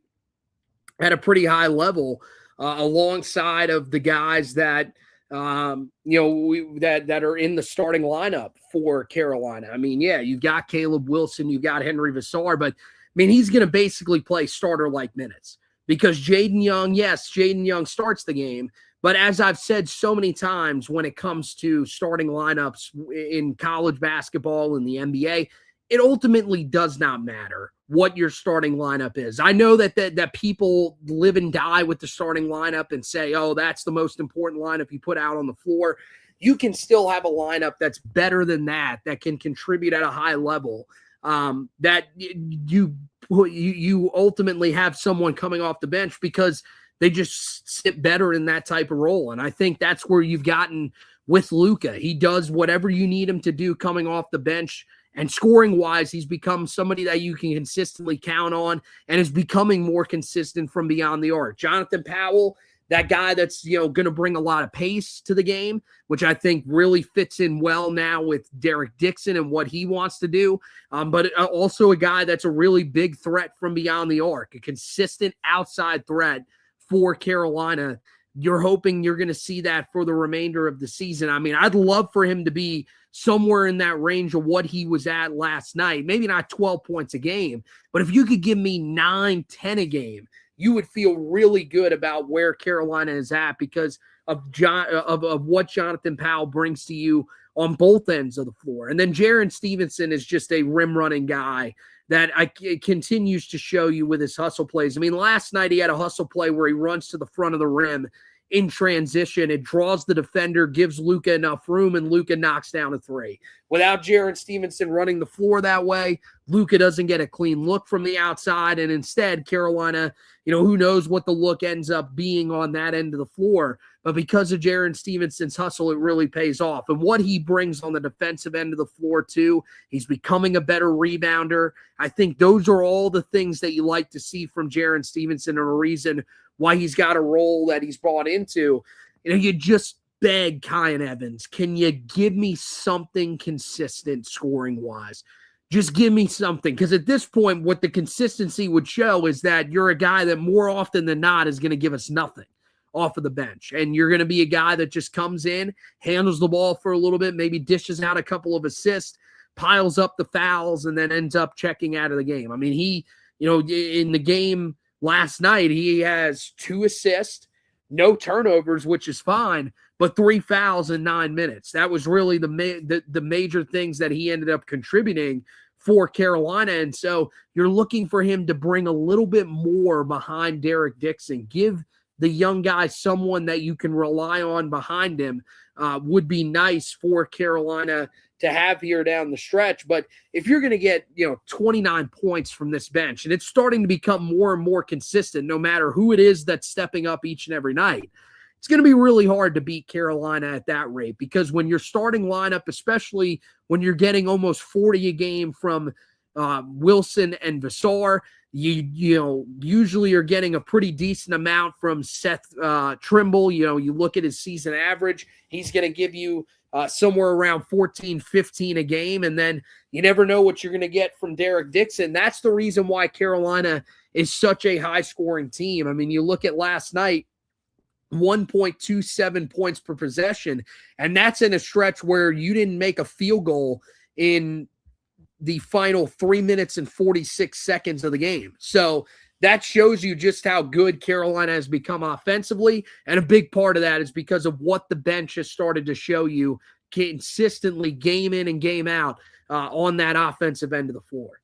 at a pretty high level alongside of the guys that that are in the starting lineup for Carolina. I mean, yeah, you've got Caleb Wilson, you've got Henry Vassar, but I mean, he's going to basically play starter-like minutes because Jaden Young starts the game. But as I've said so many times, when it comes to starting lineups in college basketball and the NBA, it ultimately does not matter what your starting lineup is. I know that people live and die with the starting lineup and say, oh, that's the most important lineup you put out on the floor. You can still have a lineup that's better than that can contribute at a high level. That you ultimately have someone coming off the bench because they just sit better in that type of role. And I think that's where you've gotten with Luka. He does whatever you need him to do coming off the bench. And scoring-wise, he's become somebody that you can consistently count on and is becoming more consistent from beyond the arc. Jonathan Powell, that guy that's going to bring a lot of pace to the game, which I think really fits in well now with Derek Dixon and what he wants to do. But also a guy that's a really big threat from beyond the arc, a consistent outside threat for Carolina. You're hoping you're going to see that for the remainder of the season. I mean, I'd love for him to be somewhere in that range of what he was at last night. Maybe not 12 points a game, but if you could give me 9, 10 a game, you would feel really good about where Carolina is at because of what Jonathan Powell brings to you on both ends of the floor. And then Jaron Stevenson is just a rim running guy that continues to show you with his hustle plays. I mean, last night he had a hustle play where he runs to the front of the rim in transition. It draws the defender, gives Luka enough room, and Luka knocks down a 3. Without Jaron Stevenson running the floor that way, Luka doesn't get a clean look from the outside, and instead Carolina, who knows what the look ends up being on that end of the floor. But because of Jaron Stevenson's hustle, it really pays off. And what he brings on the defensive end of the floor, too, he's becoming a better rebounder. I think those are all the things that you like to see from Jaron Stevenson and a reason why he's got a role that he's brought into. You just beg Kai and Evans, can you give me something consistent scoring-wise? Just give me something. Because at this point, what the consistency would show is that you're a guy that more often than not is going to give us nothing off of the bench. And you're going to be a guy that just comes in, handles the ball for a little bit, maybe dishes out a couple of assists, piles up the fouls, and then ends up checking out of the game. I mean, he, in the game last night, he has 2 assists, no turnovers, which is fine, but 3 fouls in 9 minutes. That was really the major things that he ended up contributing for Carolina. And so you're looking for him to bring a little bit more behind Derek Dixon. Give the young guy, someone that you can rely on behind him, would be nice for Carolina to have here down the stretch. But if you're going to get, 29 points from this bench, and it's starting to become more and more consistent, no matter who it is that's stepping up each and every night, it's going to be really hard to beat Carolina at that rate, because when your starting lineup, especially when you're getting almost 40 a game from Wilson and Vassar, you usually are getting a pretty decent amount from Seth Trimble. You look at his season average, he's going to give you somewhere around 14, 15 a game, and then you never know what you're going to get from Derek Dixon. That's the reason why Carolina is such a high-scoring team. I mean, you look at last night, 1.27 points per possession, and that's in a stretch where you didn't make a field goal in the final 3 minutes and 46 seconds of the game. So that shows you just how good Carolina has become offensively, and a big part of that is because of what the bench has started to show you consistently, game in and game out, on that offensive end of the floor.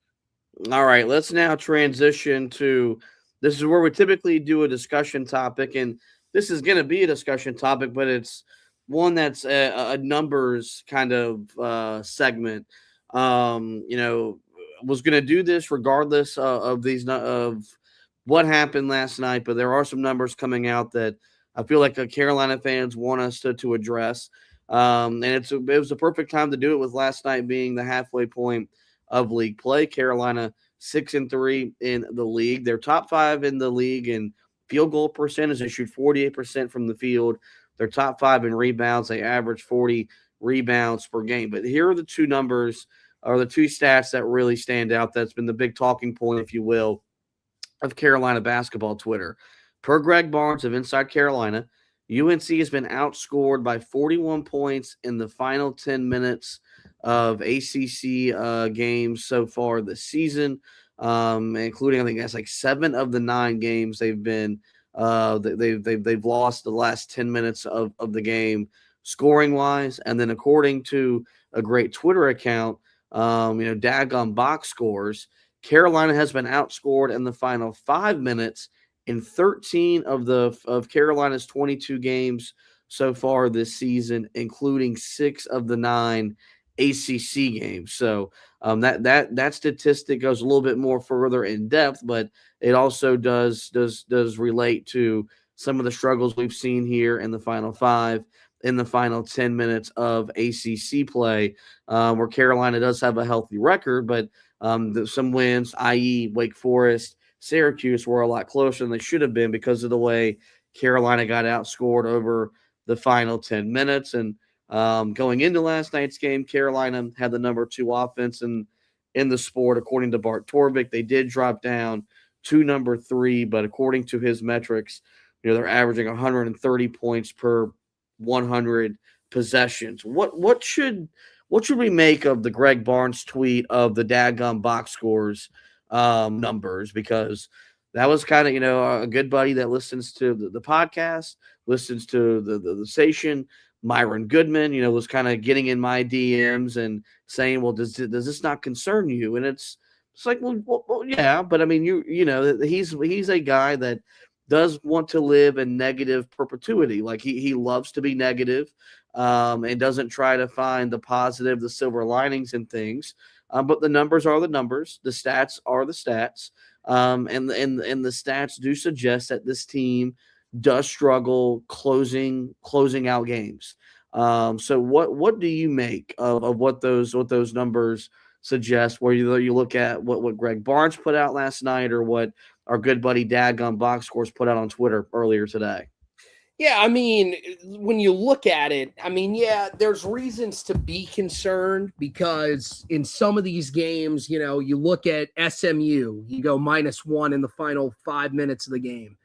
All right, let's now transition to – this is where we typically do a discussion topic, and this is going to be a discussion topic, but it's one that's a numbers kind of segment. Was going to do this regardless of what happened last night, but there are some numbers coming out that I feel like Carolina fans want us to address. And it was a perfect time to do it, with last night being the halfway point of league play. Carolina 6-3 in the league. They're top 5 in the league in field goal percentage. They shoot 48% from the field. They're top 5 in rebounds. They average 40 rebounds per game. But here are the two numbers, or the two stats that really stand out. That's been the big talking point, if you will, of Carolina basketball Twitter. Per Greg Barnes of Inside Carolina, UNC has been outscored by 41 points in the final 10 minutes of ACC games so far this season, including, I think that's like 7 of the 9 games they've been they've lost the last 10 minutes of the game scoring wise. And then according to a great Twitter account, Daggone Box Scores, Carolina has been outscored in the final 5 minutes in 13 of Carolina's 22 games so far this season, including 6 of the 9 ACC games. So that statistic goes a little bit more further in depth, but it also does relate to some of the struggles we've seen here in the final 5, in the final 10 minutes of ACC play, where Carolina does have a healthy record, but some wins, i.e. Wake Forest, Syracuse, were a lot closer than they should have been because of the way Carolina got outscored over the final 10 minutes. And going into last night's game, Carolina had the number 2 offense in the sport, according to Bart Torvik. They did drop down to number 3, but according to his metrics, they're averaging 130 points per 100 possessions. What should we make of the Greg Barnes tweet of the Daggum Box Scores numbers? Because that was kind of, a good buddy that listens to the podcast, listens to the station, Myron Goodman, was kind of getting in my DMs and saying, well, does this not concern you? And it's like, well, yeah, but I mean, he's a guy that does want to live in negative perpetuity. Like he loves to be negative, and doesn't try to find the positive, the silver linings in things. But the numbers are the numbers. The stats are the stats. And the stats do suggest that this team does struggle closing out games. So what do you make of what those numbers suggest, where you look at what Greg Barnes put out last night, or what our good buddy Daggum Box Scores put out on Twitter earlier today? Yeah, I mean, when you look at it, I mean, yeah, there's reasons to be concerned, because in some of these games, you look at SMU, you go -1 in the final 5 minutes of the game.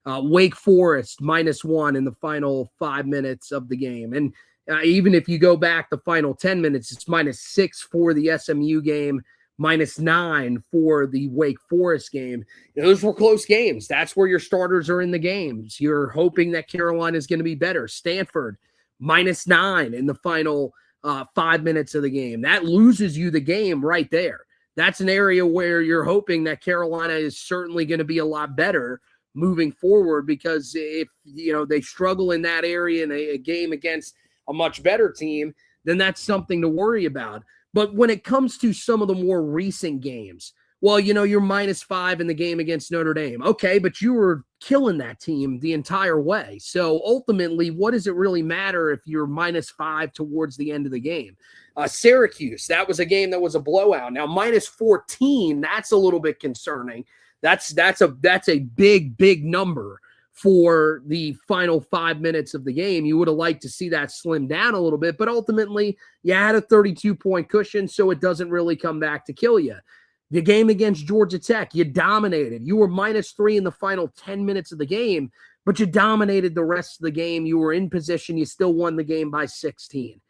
Wake Forest -1 in the final 5 minutes of the game. And even if you go back the final 10 minutes, it's -6 for the SMU game, -9 for the Wake Forest game. Those were close games. That's where your starters are in the games. You're hoping that Carolina is going to be better. Stanford, -9 in the final 5 minutes of the game. That loses you the game right there. That's an area where you're hoping that Carolina is certainly going to be a lot better, moving forward, because if, they struggle in that area in a game against a much better team, then that's something to worry about. But when it comes to some of the more recent games, well, you're -5 in the game against Notre Dame. Okay, but you were killing that team the entire way. So ultimately, what does it really matter if you're -5 towards the end of the game? Syracuse, that was a game that was a blowout. Now, -14, that's a little bit concerning. That's a big number for the final 5 minutes of the game. You would have liked to see that slim down a little bit, but ultimately you had a 32-point cushion, so it doesn't really come back to kill you. The game against Georgia Tech, you dominated. You were -3 in the final 10 minutes of the game, but you dominated the rest of the game. You were in position. You still won the game by 16.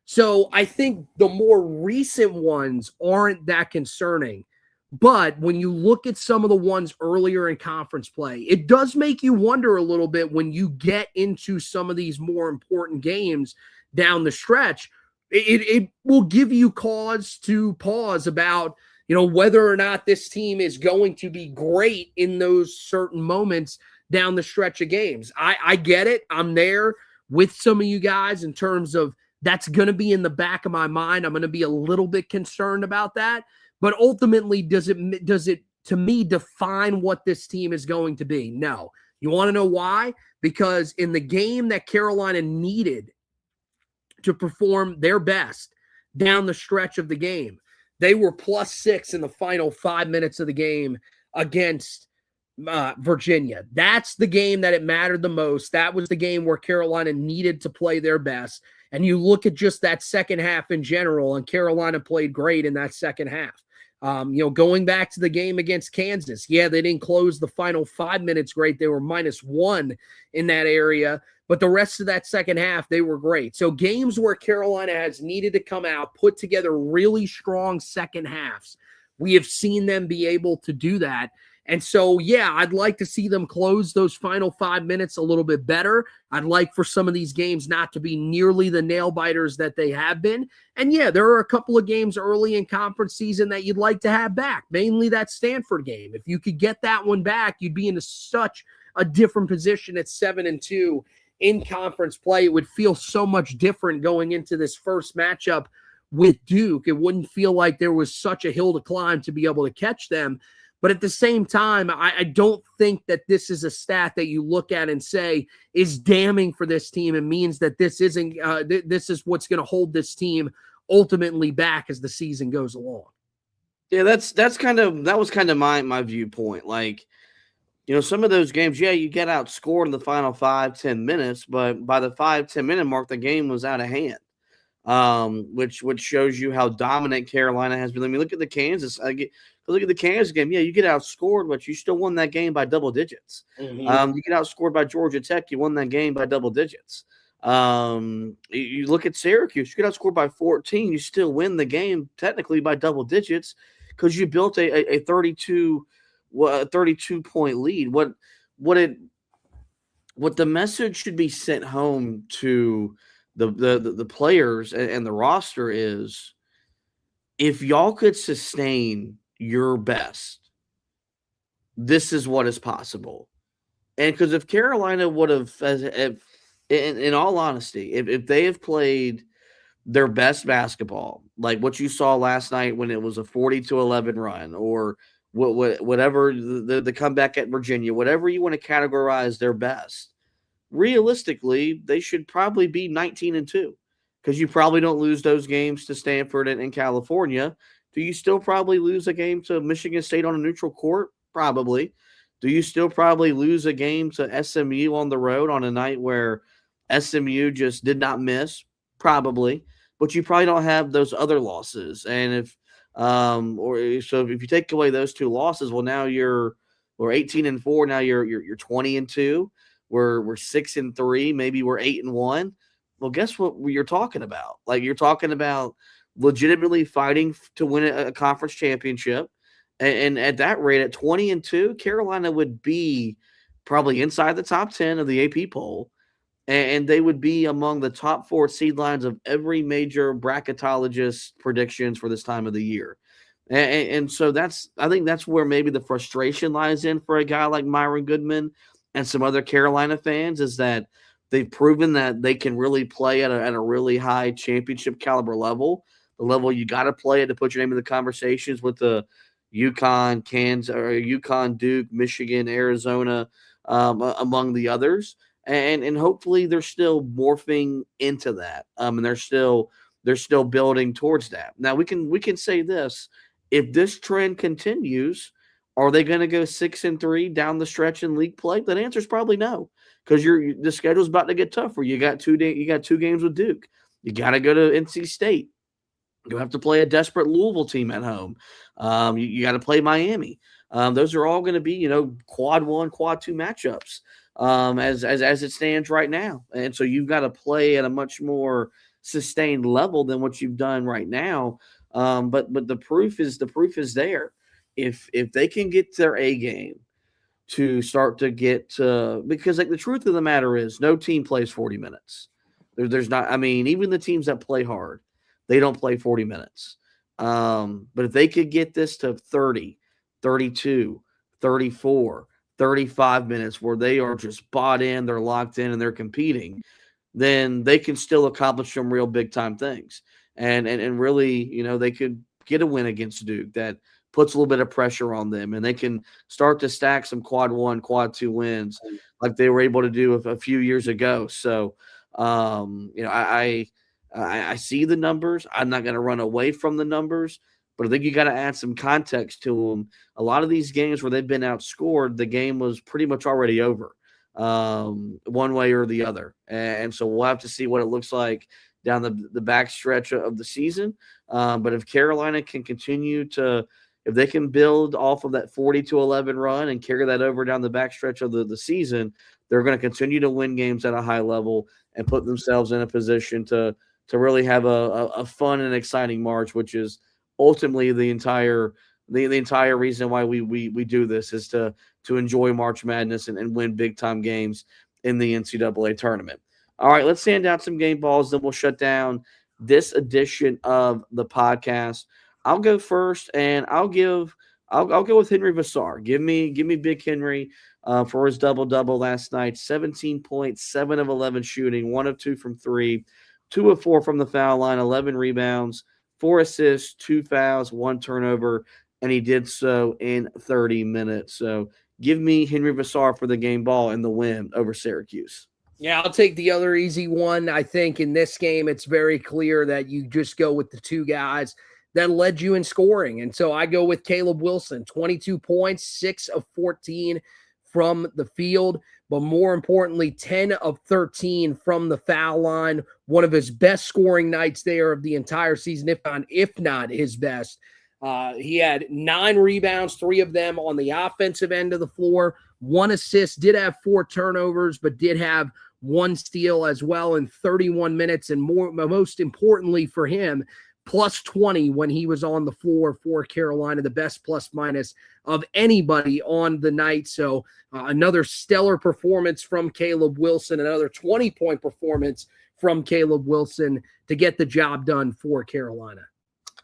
So I think the more recent ones aren't that concerning. But when you look at some of the ones earlier in conference play, it does make you wonder a little bit when you get into some of these more important games down the stretch. It will give you cause to pause about, whether or not this team is going to be great in those certain moments down the stretch of games. I get it. I'm there with some of you guys in terms of that's going to be in the back of my mind. I'm going to be a little bit concerned about that. But ultimately, does it to me define what this team is going to be? No. You want to know why? Because in the game that Carolina needed to perform their best down the stretch of the game, they were +6 in the final 5 minutes of the game against Virginia. That's the game that it mattered the most. That was the game where Carolina needed to play their best. And you look at just that second half in general, and Carolina played great in that second half. Going back to the game against Kansas, they didn't close the final 5 minutes great. They were -1 in that area, but the rest of that second half, they were great. So games where Carolina has needed to come out, put together really strong second halves, we have seen them be able to do that. And so, I'd like to see them close those final 5 minutes a little bit better. I'd like for some of these games not to be nearly the nail biters that they have been. And there are a couple of games early in conference season that you'd like to have back, mainly that Stanford game. If you could get that one back, you'd be in such a different position at 7-2 in conference play. It would feel so much different going into this first matchup with Duke. It wouldn't feel like there was such a hill to climb to be able to catch them. But at the same time, I don't think that this is a stat that you look at and say is damning for this team and means that this isn't this is what's going to hold this team ultimately back as the season goes along. Yeah, that was kind of my viewpoint. Like, some of those games, you get outscored in the final 5-10 minutes, but by the 5-10 minute mark, the game was out of hand. Which shows you how dominant Carolina has been. I mean, look at the Kansas. Look at the Kansas game. You get outscored, but you still won that game by double digits. Mm-hmm. You get outscored by Georgia Tech, you won that game by double digits. You look at Syracuse, you get outscored by 14, you still win the game technically by double digits because you built a 32-point lead. What the message should be sent home to the players and the roster is, if y'all could sustain your best, this is what is possible. And because if Carolina would have, in all honesty, if they have played their best basketball, like what you saw last night when it was a 40-11 run, or whatever the comeback at Virginia, whatever you want to categorize their best, realistically, they should probably be 19-2, because you probably don't lose those games to Stanford and in California. Do you still probably lose a game to Michigan State on a neutral court? Probably. Do you still probably lose a game to SMU on the road on a night where SMU just did not miss? Probably. But you probably don't have those other losses. And if you take away those two losses, well, now we're 18-4. Now you're 20-2. We're 6-3. Maybe we're 8-1. Well, guess what you're talking about? Like, you're talking about legitimately fighting to win a conference championship. And at that rate, at 20-2, Carolina would be probably inside the top 10 of the AP poll. And they would be among the top 4 seed lines of every major bracketologist predictions for this time of the year. And so I think that's where maybe the frustration lies in for a guy like Myron Goodman and some other Carolina fans, is that they've proven that they can really play at a really high championship caliber level, the level you got to play at to put your name in the conversations with the UConn, Kansas, or UConn, Duke, Michigan, Arizona, among the others. And hopefully they're still morphing into that. And they're still building towards that. Now we can say this: if this trend continues, are they going to go 6-3 down the stretch in league play? The answer is probably no, because the schedule's about to get tougher. You got 2 games with Duke. You got to go to NC State. You have to play a desperate Louisville team at home. You got to play Miami. Those are all going to be, quad 1, quad 2 matchups as it stands right now. And so you've got to play at a much more sustained level than what you've done right now. But the proof is there. If they can get their A game to start to get because the truth of the matter is no team plays 40 minutes. There's not. I mean, even the teams that play hard, they don't play 40 minutes. But if they could get this to 30, 32, 34, 35 minutes where they are just bought in, they're locked in, and they're competing, then they can still accomplish some real big time things. And really, they could get a win against Duke that puts a little bit of pressure on them, and they can start to stack some quad 1, quad 2 wins like they were able to do a few years ago. So, I see the numbers. I'm not going to run away from the numbers, but I think you got to add some context to them. A lot of these games where they've been outscored, the game was pretty much already over, one way or the other. And so we'll have to see what it looks like down the back stretch of the season. But if Carolina can continue if they can build off of that 40-11 run and carry that over down the back stretch of the season, they're going to continue to win games at a high level and put themselves in a position to really have a fun and exciting March, which is ultimately the entire reason why we do this, is to enjoy March Madness and win big time games in the NCAA tournament. All right, let's hand out some game balls, then we'll shut down this edition of the podcast. I'll go first, and I'll go with Henry Vassar. Give me Big Henry for his double-double last night. 17 points, 7 of 11 shooting, 1 of 2 from 3, 2 of 4 from the foul line, 11 rebounds, 4 assists, 2 fouls, 1 turnover, and he did so in 30 minutes. So give me Henry Vassar for the game ball and the win over Syracuse. Yeah, I'll take the other easy one. I think in this game, it's very clear that you just go with the 2 guys that led you in scoring. And so I go with Caleb Wilson, 22 points, 6 of 14 from the field, but more importantly, 10 of 13 from the foul line. One of his best scoring nights there of the entire season, if not his best. He had 9 rebounds, 3 of them on the offensive end of the floor, 1 assist, did have 4 turnovers, but did have 1 steal as well in 31 minutes. And most importantly for him, plus 20 when he was on the floor for Carolina, the best plus minus of anybody on the night. So another stellar performance from Caleb Wilson, another 20-point performance from Caleb Wilson to get the job done for Carolina.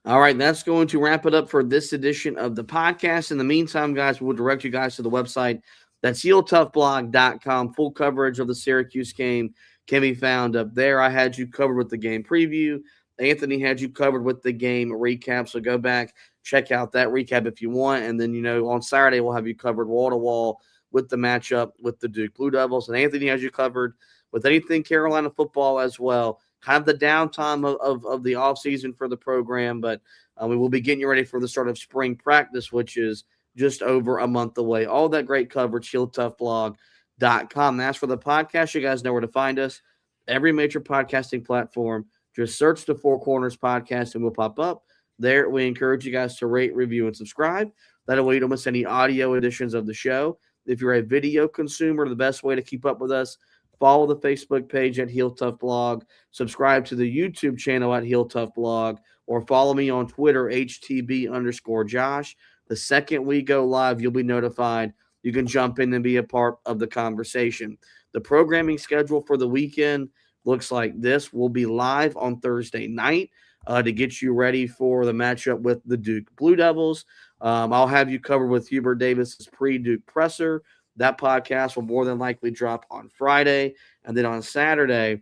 All right, that's going to wrap it up for this edition of the podcast. In the meantime, guys, we'll direct you guys to the website. That's HeelToughBlog.com. Full coverage of the Syracuse game can be found up there. I had you covered with the game preview. Anthony had you covered with the game recap, so go back, check out that recap if you want. And then, on Saturday, we'll have you covered wall-to-wall with the matchup with the Duke Blue Devils. And Anthony has you covered with anything Carolina football as well. Kind of the downtime of the offseason for the program, but we will be getting you ready for the start of spring practice, which is just over a month away. All that great coverage, HeelToughBlog.com. As for the podcast, you guys know where to find us. Every major podcasting platform. Just search the Four Corners Podcast and we'll pop up. There, we encourage you guys to rate, review, and subscribe. That way you don't miss any audio editions of the show. If you're a video consumer, the best way to keep up with us, follow the Facebook page at Heel Tough Blog, subscribe to the YouTube channel at Heel Tough Blog, or follow me on Twitter, HTB_Josh. The second we go live, you'll be notified. You can jump in and be a part of the conversation. The programming schedule for the weekend looks like this. We'll be live on Thursday night to get you ready for the matchup with the Duke Blue Devils. I'll have you covered with Hubert Davis's pre-Duke presser. That podcast will more than likely drop on Friday. And then on Saturday,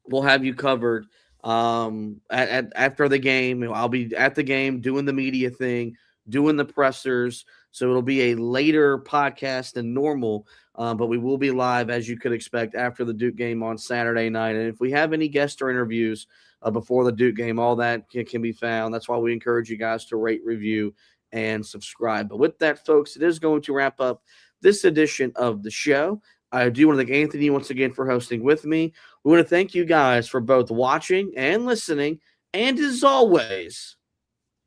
we'll have you covered after the game. I'll be at the game doing the media thing, doing the pressers. So it'll be a later podcast than normal, but we will be live, as you could expect, after the Duke game on Saturday night. And if we have any guest or interviews before the Duke game, all that can be found. That's why we encourage you guys to rate, review, and subscribe. But with that, folks, it is going to wrap up this edition of the show. I do want to thank Anthony once again for hosting with me. We want to thank you guys for both watching and listening. And as always,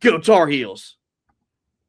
go Tar Heels.